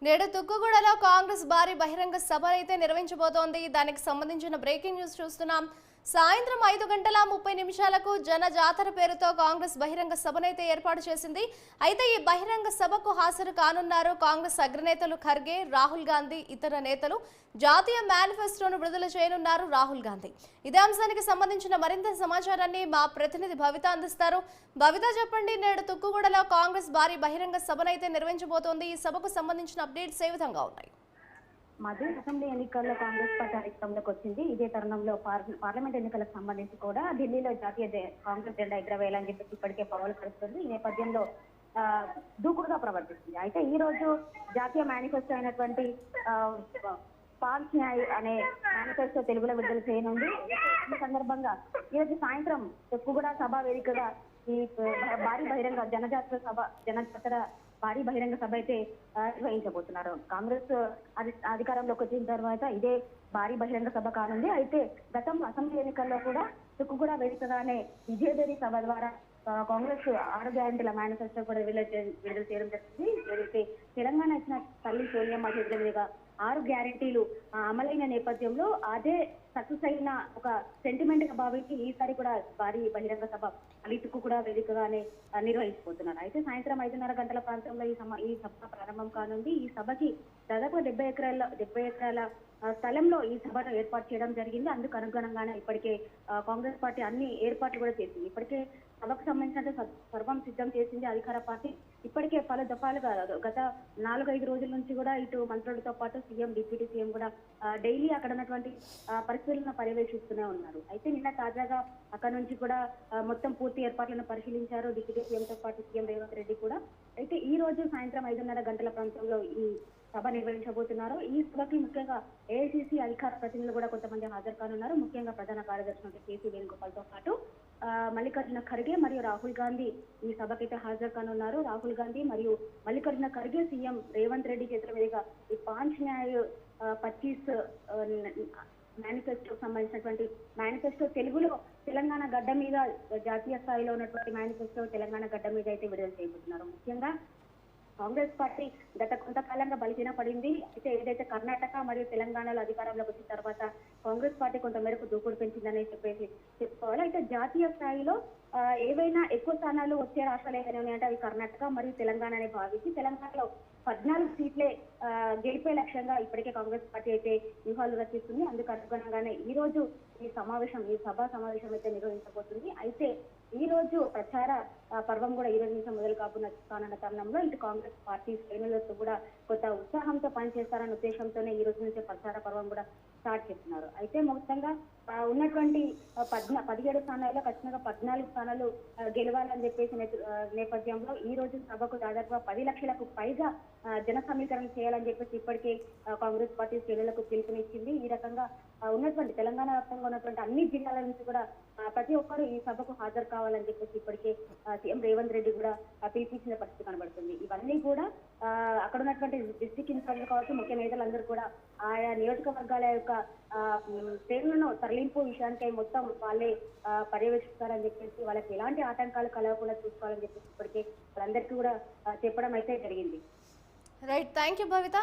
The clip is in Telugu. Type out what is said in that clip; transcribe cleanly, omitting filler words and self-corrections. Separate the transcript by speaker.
Speaker 1: నేడు తుక్కుగూడలో కాంగ్రెస్ భారీ బహిరంగ సభ అయితే నిర్వహించబోతోంది. దానికి సంబంధించిన బ్రేకింగ్ న్యూస్ చూస్తున్నాం. సాయంత్రం 5:30 జన జాతర పేరుతో కాంగ్రెస్ బహిరంగ సభనైతే ఏర్పాటు చేసింది. అయితే ఈ బహిరంగ సభకు హాజరు కానున్నారు కాంగ్రెస్ అగ్రనేతలు ఖర్గే, రాహుల్ గాంధీ, ఇతర నేతలు. జాతీయ మేనిఫెస్టోను విడుదల చేయనున్నారు రాహుల్ గాంధీ. ఇదే అంశానికి సంబంధించిన మరింత సమాచారాన్ని మా ప్రతినిధి భవిత అందిస్తారు. భవిత, చెప్పండి, నేడు తుక్కుగూడలో కాంగ్రెస్ భారీ బహిరంగ సభనైతే నిర్వహించబోతోంది. ఈ సభకు సంబంధించిన అప్డేట్స్ ఏ విధంగా ఉన్నాయి?
Speaker 2: మధ్య అసెంబ్లీ ఎన్నికల్లో కాంగ్రెస్ పార్టీ అధికారంలోకి వచ్చింది. ఇదే తరుణంలో పార్లమెంట్ ఎన్నికలకు సంబంధించి కూడా ఢిల్లీలో జాతీయ కాంగ్రెస్ జెండా ఎగరవేయాలని చెప్పేసి ఇప్పటికే పవన్ కలుస్తుంది. ఈ నేపథ్యంలో దూకుడుగా ప్రవర్తిస్తుంది. అయితే ఈ రోజు జాతీయ మేనిఫెస్టో అయినటువంటి పాంచ్ న్యాయ్ అనే మేనిఫెస్టో తెలుగులో విడుదల చేయనుంది. ఈ సందర్భంగా ఈ రోజు సాయంత్రం తుక్కుగూడ సభ వేదికగా ఈ భారీ బహిరంగ జనజాతర భారీ బహిరంగ సభ అయితే నిర్వహించబోతున్నారు. కాంగ్రెస్ అధికారంలోకి వచ్చిన తర్వాత ఇదే భారీ బహిరంగ సభ కానుంది. అయితే గతంలో అసెంబ్లీ ఎన్నికల్లో కూడా తుక్కుగూడ వేదికగానే విజయభేరి సభ ద్వారా కాంగ్రెస్ 6 గ్యారెంటీల మేనిఫెస్టో కూడా విడుదల చేయడం జరిగింది. ఏదైతే తెలంగాణ ఇచ్చిన తల్లి సోనియమ్మ చేతుల మీదుగా 6 గ్యారెంటీలు అమలైన నేపథ్యంలో అదే సక్సెస్ అయిన ఒక సెంటిమెంట్ గా భావించి ఈసారి కూడా భారీ బహిరంగ సభ అలితుకు కూడా వేదికగానే నిర్వహించబోతున్నారు. అయితే సాయంత్రం 5:30 ప్రాంతంలో ఈ సభ ప్రారంభం కానుంది. ఈ సభకి దాదాపు 70 ఎకరాల స్థలంలో ఈ సభను ఏర్పాటు చేయడం జరిగింది. అందుకు అనుగుణంగానే ఇప్పటికే కాంగ్రెస్ పార్టీ అన్ని ఏర్పాట్లు కూడా చేసింది. ఇప్పటికే సభకు సంబంధించిన సర్వం సిద్ధం చేసింది అధికార పార్టీ. ఇప్పటికే పలు దఫాలుగా గత 4-5 రోజుల నుంచి కూడా ఇటు మంత్రులతో పాటు సీఎం, డిప్యూటీ సీఎం కూడా డైలీ అక్కడ ఉన్నటువంటి పరిస్థితులను పర్యవేక్షిస్తూనే ఉన్నారు. అయితే నిన్న తాజాగా అక్కడ నుంచి కూడా మొత్తం పూర్తి ఏర్పాట్లను పరిశీలించారు డిప్యూటీ సీఎంతో పాటు సీఎం రేవంత్ రెడ్డి కూడా. అయితే ఈ రోజు సాయంత్రం 5:30 ప్రాంతంలో ఈ సభ నిర్వహించబోతున్నారు. ఈ సభకి ముఖ్యంగా ఏఐసీసీ అధికార ప్రతినిధులు కూడా కొంతమంది హాజరు కానున్నారు. ముఖ్యంగా ప్రధాన కార్యదర్శి కేసీ వేణుగోపాల్తో పాటు మల్లికార్జున ఖర్గే మరియు రాహుల్ గాంధీ ఈ సభకైతే హాజరు కానున్నారు. రాహుల్ గాంధీ మరియు మల్లికార్జున ఖర్గే సీఎం రేవంత్ రెడ్డి చేతుల మీదుగా ఈ పాంచ్ న్యాయ్ 25 మేనిఫెస్టోకి సంబంధించినటువంటి మేనిఫెస్టో తెలుగులో తెలంగాణ గడ్డ మీద జాతీయ స్థాయిలో ఉన్నటువంటి మేనిఫెస్టో తెలంగాణ గడ్డ మీద అయితే విడుదల చేయబోతున్నారు. ముఖ్యంగా కాంగ్రెస్ పార్టీ గత కొంతకాలంగా బలిసిన పడింది. అయితే ఏదైతే కర్ణాటక మరియు తెలంగాణలో అధికారంలోకి వచ్చిన తర్వాత కాంగ్రెస్ పార్టీ కొంత మేరకు దూకుడు పెంచిందని చెప్పేసి చెప్పుకోవాలి. అయితే జాతీయ స్థాయిలో ఏవైనా ఎక్కువ స్థానాలు వచ్చే రాష్ట్రాలు ఏదైనా ఉన్నాయంటే అవి కర్ణాటక మరియు తెలంగాణ అని భావించి తెలంగాణలో 14 సీట్లే గెలిపే లక్ష్యంగా ఇప్పటికే కాంగ్రెస్ పార్టీ అయితే వ్యూహాలు రచిస్తుంది. అందుకు అనుగుణంగానే ఈ రోజు ఈ సభా సమావేశం అయితే నిర్వహించబోతుంది. అయితే ఈ రోజు ప్రచార పర్వం కూడా ఈ రోజు నుంచి మొదలు కానున్న తరుణంలో ఇటు కాంగ్రెస్ పార్టీ శ్రేణులతో కూడా కొత్త ఉత్సాహంతో పనిచేస్తారన్న ఉద్దేశంతోనే ఈ రోజు నుంచి ప్రచార పర్వం కూడా స్టార్ట్ చేస్తున్నారు. అయితే మొత్తంగా ఉన్నటువంటి 17 స్థానాల్లో ఖచ్చితంగా 14 స్థానాలు గెలవాలని చెప్పేసి నేపథ్యంలో ఈ రోజు సభకు దాదాపుగా 10 లక్షలకు పైగా జన సమీకరణ చేయాలని చెప్పేసి ఇప్పటికే కాంగ్రెస్ పార్టీ శ్రేణులకు పిలుపునిచ్చింది. ఈ రకంగా ఉన్నటువంటి తెలంగాణ వ్యాప్తంగా ఉన్నటువంటి అన్ని జిల్లాల నుంచి కూడా ప్రతి ఒక్కరు ఈ సభకు హాజరు కావాలని చెప్పేసి ఇప్పటికే సీఎం రేవంత్ రెడ్డి కూడా పిలిపించిన పరిస్థితి కనబడుతుంది. ఇవన్నీ కూడా అక్కడ ఉన్నటువంటి డిస్ట్రిక్ట్ ఇన్ఛార్జ్ కావచ్చు, ముఖ్య నేతలందరూ కూడా ఆయా నియోజకవర్గాల యొక్క శ్రేణులను తరలింపు విషయానికై మొత్తం వాళ్ళే పర్యవేక్షిస్తారని చెప్పేసి వాళ్ళకి ఎలాంటి ఆటంకాలు కలగకుండా చూసుకోవాలని చెప్పేసి ఇప్పటికే వాళ్ళందరికీ కూడా చెప్పడం అయితే జరిగింది.
Speaker 1: Right, thank you Bhavitha.